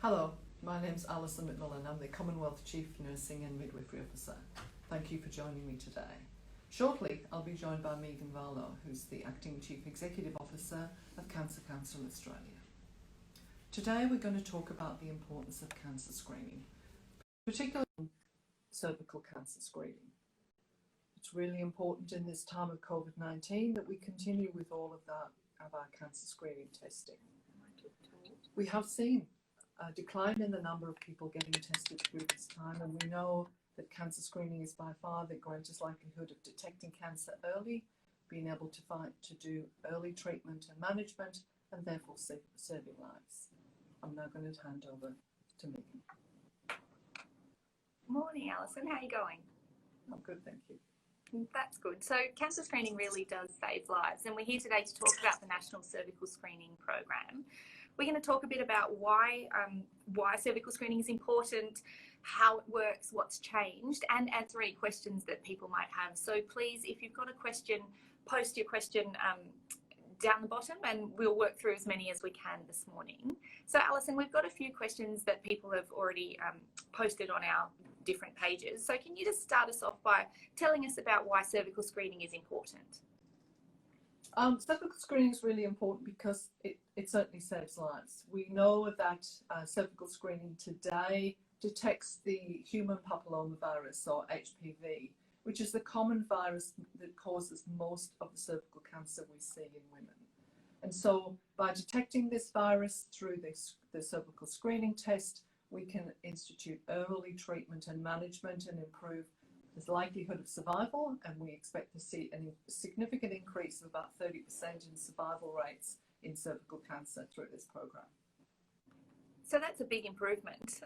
Hello, my name's Alison McMillan. I'm the Commonwealth Chief Nursing and Midwifery Officer. Thank you for joining me today. Shortly, I'll be joined by Megan Varlow, who's the Acting Chief Executive Officer of Cancer Council Australia. Today, we're going to talk about the importance of cancer screening, particularly cervical cancer screening. It's really important in this time of COVID-19 that we continue with all of our cancer screening testing. We have seen a decline in the number of people getting tested through this time, and we know that cancer screening is by far the greatest likelihood of detecting cancer early, being able to do early treatment and management, and therefore saving lives. I'm now going to hand over to Megan. Morning, Alison. How are you going? I'm good, thank you. That's good. So cancer screening really does save lives, and we're here today to talk about the National Cervical Screening Program. We're going to talk a bit about why cervical screening is important, how it works, what's changed, and answer any questions that people might have. So please, if you've got a question, post your question down the bottom, and we'll work through as many as we can this morning. So Alison, we've got a few questions that people have already posted on our different pages. So can you just start us off by telling us about why cervical screening is important? Cervical screening is really important because it certainly saves lives. We know that cervical screening today detects the human papillomavirus, or HPV, which is the common virus that causes most of the cervical cancer we see in women. And so by detecting this virus through the cervical screening test, we can institute early treatment and management and improve the likelihood of survival, and we expect to see a significant increase of about 30% in survival rates in cervical cancer through this program. So that's a big improvement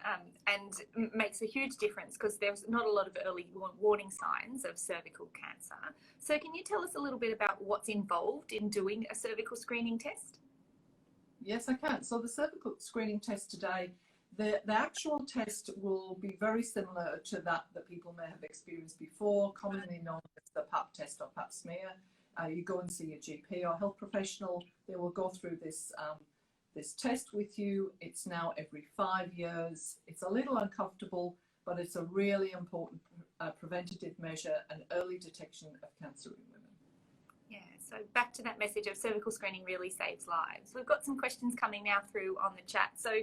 and makes a huge difference because there's not a lot of early warning signs of cervical cancer. So can you tell us a little bit about what's involved in doing a cervical screening test? Yes, I can. So the cervical screening test today, the actual test will be very similar to that people may have experienced before, commonly known as the Pap test or Pap smear. You go and see your GP or health professional. They will go through this test with you. It's now every 5 years. It's a little uncomfortable, but it's a really important preventative measure and early detection of cancer in women. Yeah, so back to that message of cervical screening really saves lives. We've got some questions coming now through on the chat. So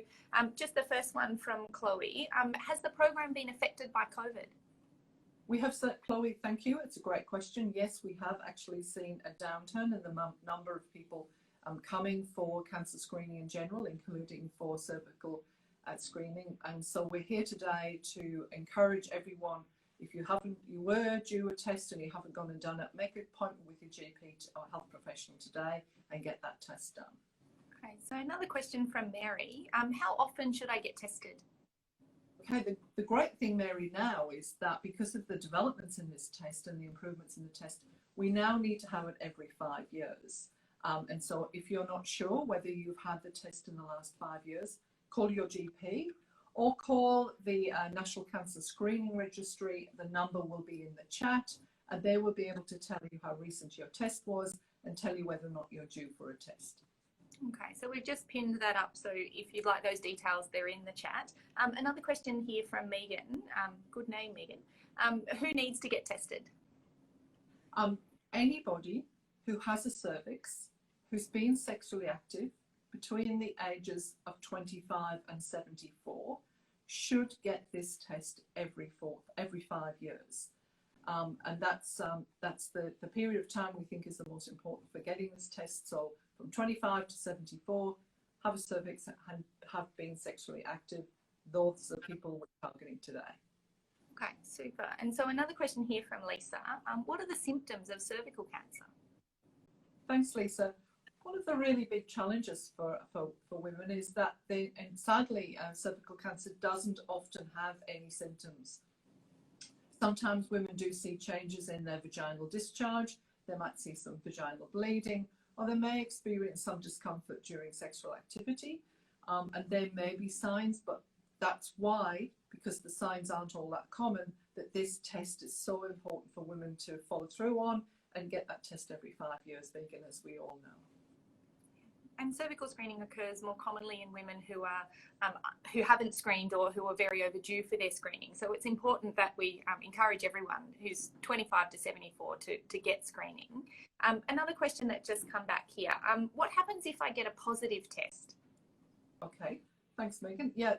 just the first one from Chloe. Has the program been affected by COVID? We have, Chloe, thank you. It's a great question. Yes, we have actually seen a downturn in the number of people coming for cancer screening in general, including for cervical screening. And so we're here today to encourage everyone, if you were due a test and you haven't gone and done it, make an appointment with your GP or health professional today and get that test done. Okay, so another question from Mary. How often should I get tested? Okay, the great thing, Mary, now is that because of the developments in this test and the improvements in the test, we now need to have it every 5 years. And so if you're not sure whether you've had the test in the last 5 years, call your GP or call the National Cancer Screening Registry. The number will be in the chat, and they will be able to tell you how recent your test was and tell you whether or not you're due for a test. Okay, so we've just pinned that up, so if you'd like those details, they're in the chat. Another question here from Megan. Good name, Megan. Who needs to get tested? Anybody who has a cervix, who's been sexually active between the ages of 25 and 74 should get this test every 5 years. And that's the period of time we think is the most important for getting this test. So from 25 to 74, have a cervix and have been sexually active. Those are people we're targeting today. Okay, super. And so another question here from Lisa. What are the symptoms of cervical cancer? Thanks, Lisa. One of the really big challenges for women is that sadly, cervical cancer doesn't often have any symptoms. Sometimes women do see changes in their vaginal discharge. They might see some vaginal bleeding, or they may experience some discomfort during sexual activity. And there may be signs, but that's why, because the signs aren't all that common, that this test is so important for women to follow through on and get that test every 5 years, Megan, as we all know. And cervical screening occurs more commonly in women who haven't screened or who are very overdue for their screening. So it's important that we encourage everyone who's 25 to 74 to get screening. Another question that just come back here. What happens if I get a positive test? Okay, thanks, Megan. Yeah,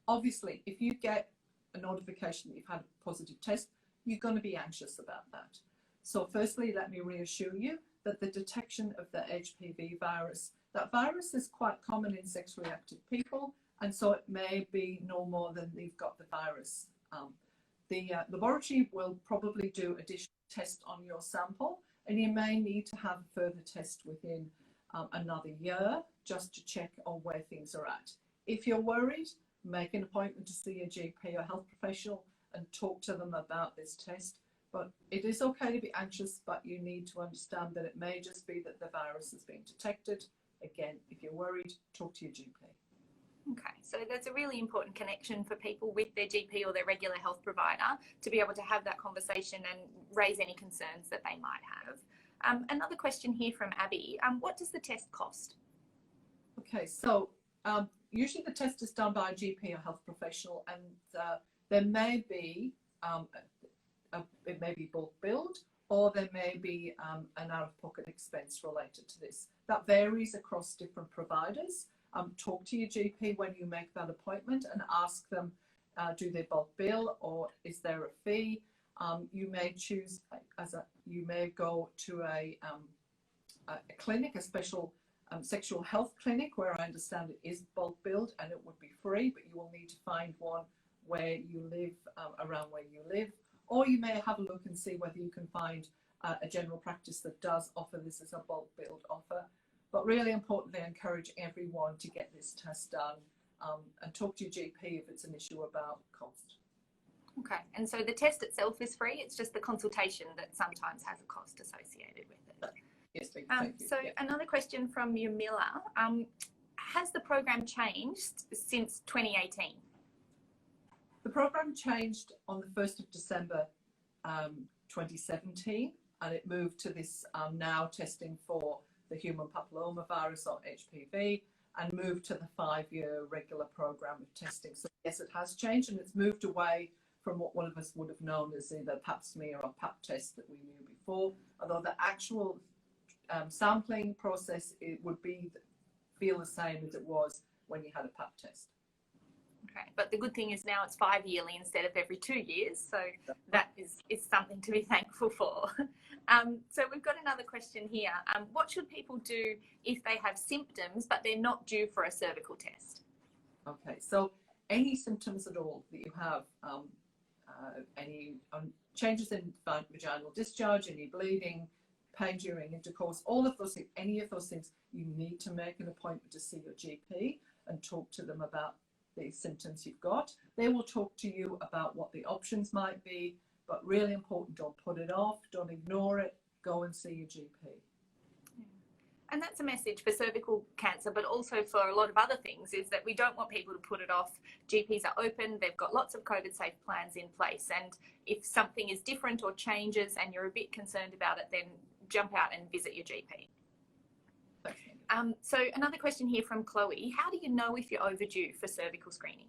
obviously, if you get a notification that you've had a positive test, you're going to be anxious about that. So firstly, let me reassure you that the detection of the HPV virus, that virus is quite common in sexually active people, and so it may be no more than they've got the virus. The laboratory will probably do additional tests on your sample, and you may need to have a further test within another year just to check on where things are at. If you're worried, make an appointment to see a GP or health professional and talk to them about this test. But it is okay to be anxious, but you need to understand that it may just be that the virus has been detected. Again, if you're worried, talk to your GP. Okay, so that's a really important connection for people with their GP or their regular health provider to be able to have that conversation and raise any concerns that they might have. Another question here from Abby. What does the test cost? Okay, so usually the test is done by a GP or health professional, and there may be it may be bulk billed, or there may be an out-of-pocket expense related to this. That varies across different providers. Talk to your GP when you make that appointment and ask them, do they bulk bill or is there a fee? You may choose, you may go to a clinic, a special sexual health clinic, where I understand it is bulk billed and it would be free, but you will need to find one where you live, around where you live. Or you may have a look and see whether you can find a general practice that does offer this as a bulk billed offer. But really importantly, I encourage everyone to get this test done and talk to your GP if it's an issue about cost. Okay, and so the test itself is free, it's just the consultation that sometimes has a cost associated with it. Yes, thank you. So another question from Yamila. Has the program changed since 2018? The program changed on the 1st of December 2017, and it moved to this now testing for the human papillomavirus or HPV, and moved to the 5-year regular program of testing. So yes, it has changed, and it's moved away from what one of us would have known as either pap smear or pap test that we knew before, although the actual sampling process, it would feel the same as it was when you had a pap test. Okay, but the good thing is now it's 5-yearly instead of every 2 years, so that is something to be thankful for. So we've got another question here. What should people do if they have symptoms but they're not due for a cervical test? Okay, so any symptoms at all that you have, any changes in vaginal discharge, any bleeding, pain during intercourse, all of those things, any of those things, you need to make an appointment to see your GP and talk to them about the symptoms you've got. They will talk to you about what the options might be, but really important, don't put it off, don't ignore it, go and see your GP. And that's a message for cervical cancer, but also for a lot of other things, is that we don't want people to put it off. GPs are open, they've got lots of COVID safe plans in place, and if something is different or changes and you're a bit concerned about it, then jump out and visit your GP. So another question here from Chloe. How do you know if you're overdue for cervical screening?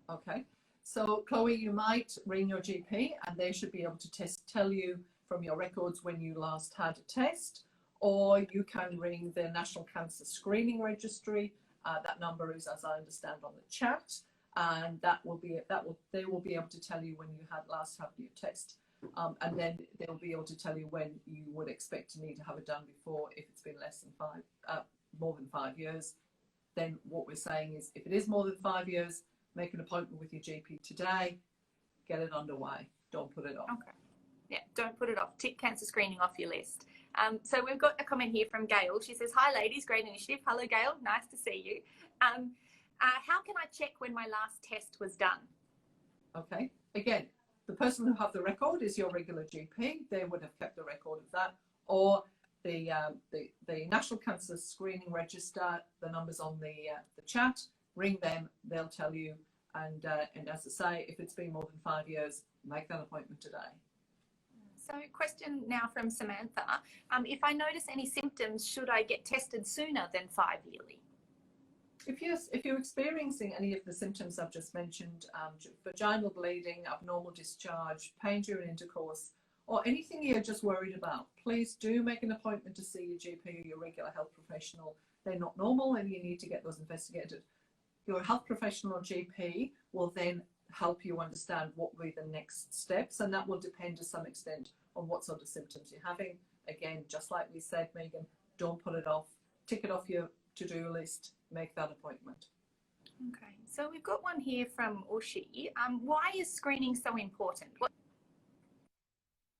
Okay, so Chloe, you might ring your GP and they should be able to tell you from your records when you last had a test, or you can ring the National Cancer Screening Registry. That number is, as I understand, on the chat, and they will be able to tell you when you had last had your test. And then they'll be able to tell you when you would expect to need to have it done before, if it's been more than 5 years. Then what we're saying is, if it is more than 5 years, make an appointment with your GP today, get it underway, don't put it off. Okay. Yeah, don't put it off. Tick cancer screening off your list. So we've got a comment here from Gail. She says, "Hi ladies, great initiative." Hello Gail, nice to see you. How can I check when my last test was done? Okay, again, the person who have the record is your regular GP. They would have kept the record of that, or the National Cancer Screening Register. The number's on the chat. Ring them; they'll tell you. And as I say, if it's been more than 5 years, make that appointment today. So, question now from Samantha. If I notice any symptoms, should I get tested sooner than 5 yearly? If you're experiencing any of the symptoms I've just mentioned, vaginal bleeding, abnormal discharge, pain during intercourse, or anything you're just worried about, please do make an appointment to see your GP or your regular health professional. They're not normal and you need to get those investigated. Your health professional or GP will then help you understand what will be the next steps, and that will depend to some extent on what sort of symptoms you're having. Again, just like we said, Megan, don't put it off. Tick it off your to-do list, make that appointment. Okay, so we've got one here from Ushi. Why is screening so important?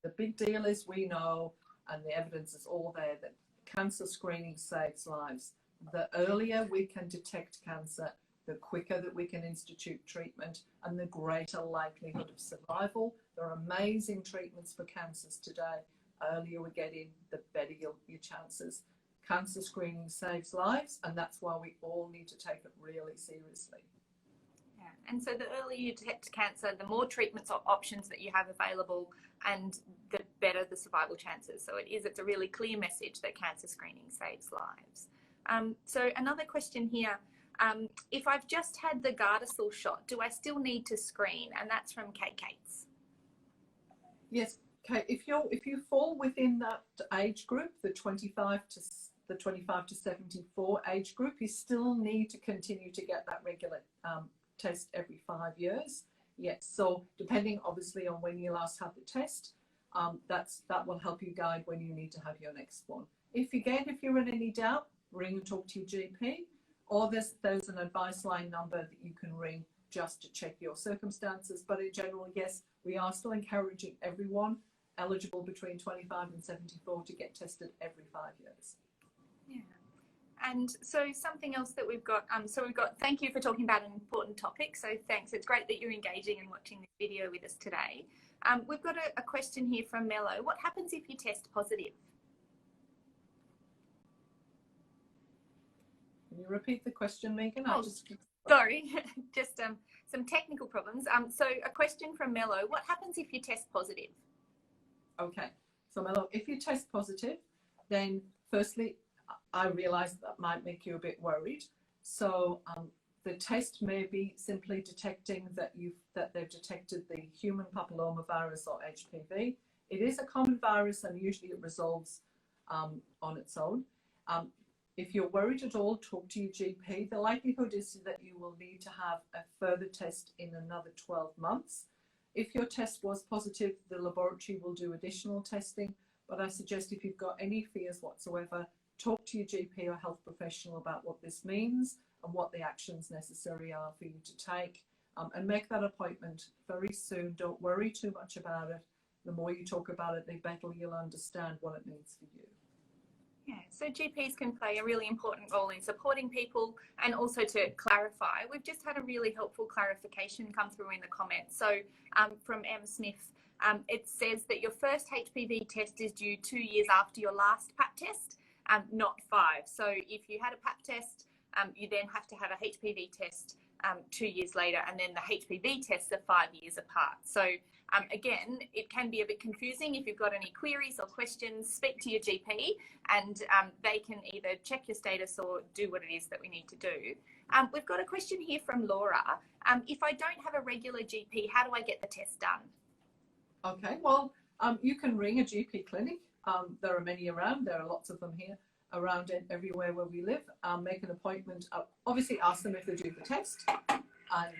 The big deal is we know, and the evidence is all there, that cancer screening saves lives. The earlier we can detect cancer, the quicker that we can institute treatment, and the greater likelihood of survival. There are amazing treatments for cancers today. Earlier we get in, the better your chances. Cancer screening saves lives, and that's why we all need to take it really seriously. Yeah. And so the earlier you detect cancer, the more treatments or options that you have available, and the better the survival chances. So it's a really clear message that cancer screening saves lives. So another question here, if I've just had the Gardasil shot, do I still need to screen? And that's from Kate Cates. Yes, Kate, if you fall within that age group, the 25 to 74 age group, you still need to continue to get that regular test every 5 years. Yes, so depending obviously on when you last had the test, that will help you guide when you need to have your next one. If you're in any doubt, ring and talk to your GP, or there's an advice line number that you can ring just to check your circumstances. But in general, yes, we are still encouraging everyone eligible between 25 and 74 to get tested every 5 years. Yeah. And so something else that we've got, thank you for talking about an important topic. So thanks. It's great that you're engaging and watching this video with us today. We've got a question here from Mello. What happens if you test positive? Can you repeat the question, Megan? Sorry, just some technical problems. So a question from Mello. What happens if you test positive? Okay. So Mello, if you test positive, then firstly, I realise that might make you a bit worried. So the test may be simply detecting that they've detected the human papillomavirus or HPV. It is a common virus and usually it resolves on its own. If you're worried at all, talk to your GP. The likelihood is that you will need to have a further test in another 12 months. If your test was positive, the laboratory will do additional testing. But I suggest if you've got any fears whatsoever, talk to your GP or health professional about what this means and what the actions necessary are for you to take, and make that appointment very soon. Don't worry too much about it. The more you talk about it, the better you'll understand what it means for you. Yeah, so GPs can play a really important role in supporting people and also to clarify. We've just had a really helpful clarification come through in the comments. So from M. Smith, it says that your first HPV test is due 2 years after your last PAP test, not 5. So if you had a PAP test, you then have to have a HPV test 2 years later, and then the HPV tests are 5 years apart. So again, it can be a bit confusing. If you've got any queries or questions, speak to your GP and they can either check your status or do what it is that we need to do. We've got a question here from Laura. If I don't have a regular GP, how do I get the test done? Okay, well, you can ring a GP clinic. There are many around. There are lots of them here around it, everywhere where we live. Make an appointment. Obviously, ask them if they do the test. And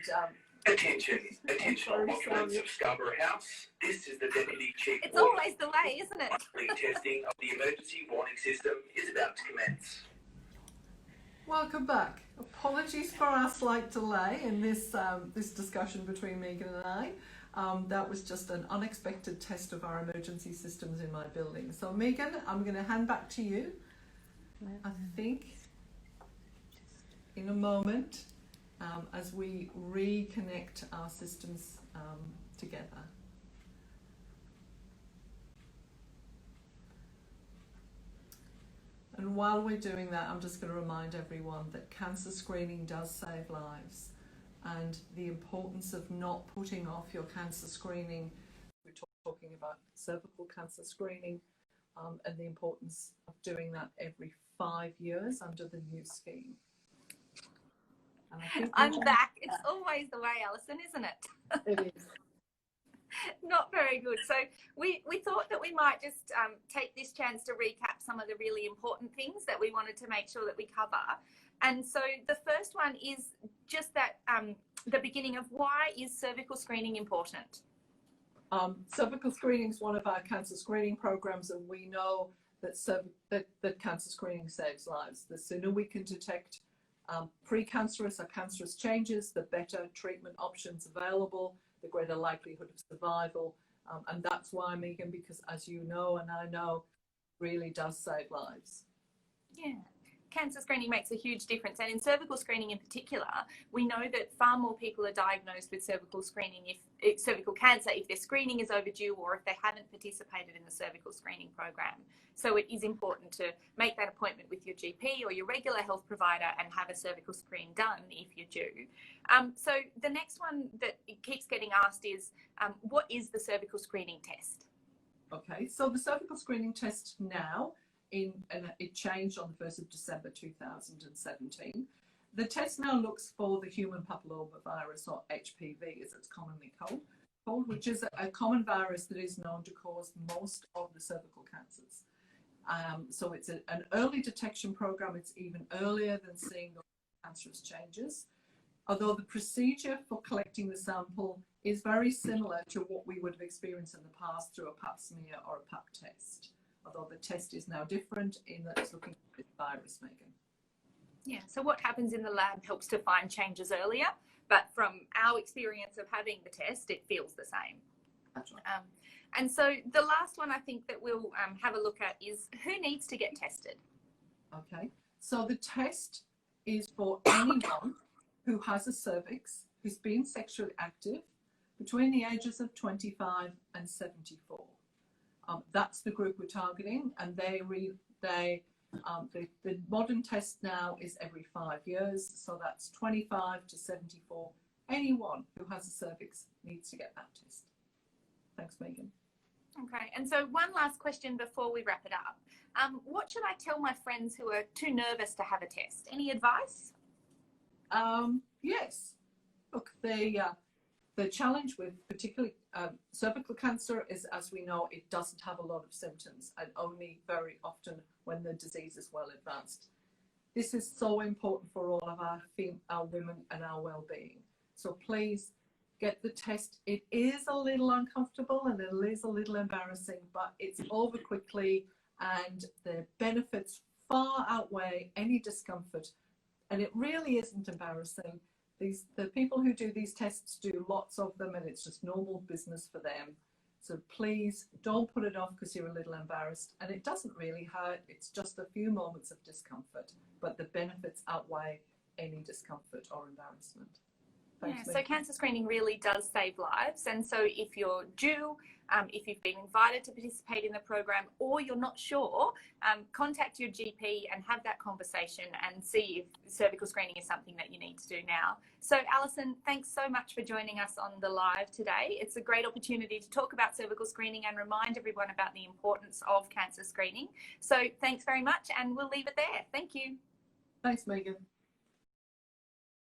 Attention all occupants of Scarborough House. This is the Deputy Chief. It's always the way, isn't it? Testing of the emergency warning system is about to commence. Welcome back. Apologies for our slight delay in this discussion between Megan and I. That was just an unexpected test of our emergency systems in my building. So Megan, I'm going to hand back to you. I think in a moment, as we reconnect our systems together. And while we're doing that, I'm just going to remind everyone that cancer screening does save lives, and the importance of not putting off your cancer screening. We're talking about cervical cancer screening and the importance of doing that every 5 years under the new scheme. And I think I'm back. It's always the way, Alison, isn't it? it is. Not very good. So we thought that we might just take this chance to recap some of the really important things that we wanted to make sure that we cover. And so the first one is just that the beginning of why is cervical screening important? Cervical screening is one of our cancer screening programs, and we know that that cancer screening saves lives. The sooner we can detect precancerous or cancerous changes, the better treatment options available, the greater likelihood of survival. And that's why, Megan, because as you know and I know, really does save lives. Yeah. Cancer screening makes a huge difference, and in cervical screening in particular, we know that far more people are diagnosed with cervical cancer if their screening is overdue or if they haven't participated in the cervical screening program. So it is important to make that appointment with your GP or your regular health provider and have a cervical screen done if you're due. So the next one that keeps getting asked is, what is the cervical screening test? Okay, so the cervical screening test now, it changed on the 1st of December 2017. The test now looks for the human papillomavirus, or HPV as it's commonly called, which is a common virus that is known to cause most of the cervical cancers. So it's an early detection program. It's even earlier than seeing the cancerous changes. Although the procedure for collecting the sample is very similar to what we would have experienced in the past through a pap smear or a pap test. Although the test is now different in that it's looking for the virus, Megan. Yeah, so what happens in the lab helps to find changes earlier, but from our experience of having the test, it feels the same. That's right. And so the last one I think that we'll have a look at is who needs to get tested? Okay, so the test is for anyone who has a cervix, who's been sexually active between the ages of 25 and 74. That's the group we're targeting, and the modern test now is every 5 years, so that's 25 to 74. Anyone who has a cervix needs to get that test. Thanks, Megan. Okay, and so one last question before we wrap it up. What should I tell my friends who are too nervous to have a test? Any advice? Yes. Look, the challenge with particularly cervical cancer is, as we know, it doesn't have a lot of symptoms, and only very often when the disease is well advanced. This is so important for all of our women and our well-being. So please get the test. It is a little uncomfortable and it is a little embarrassing, but it's over quickly, and the benefits far outweigh any discomfort. And it really isn't embarrassing. The people who do these tests do lots of them, and it's just normal business for them. So please don't put it off because you're a little embarrassed, and it doesn't really hurt. It's just a few moments of discomfort, but the benefits outweigh any discomfort or embarrassment. Thanks, Yeah, so cancer screening really does save lives. And so if you're due, if you've been invited to participate in the program, or you're not sure, contact your GP and have that conversation and see if cervical screening is something that you need to do now. So Alison, thanks so much for joining us on the live today. It's a great opportunity to talk about cervical screening and remind everyone about the importance of cancer screening. So thanks very much, and we'll leave it there. Thank you. Thanks, Megan.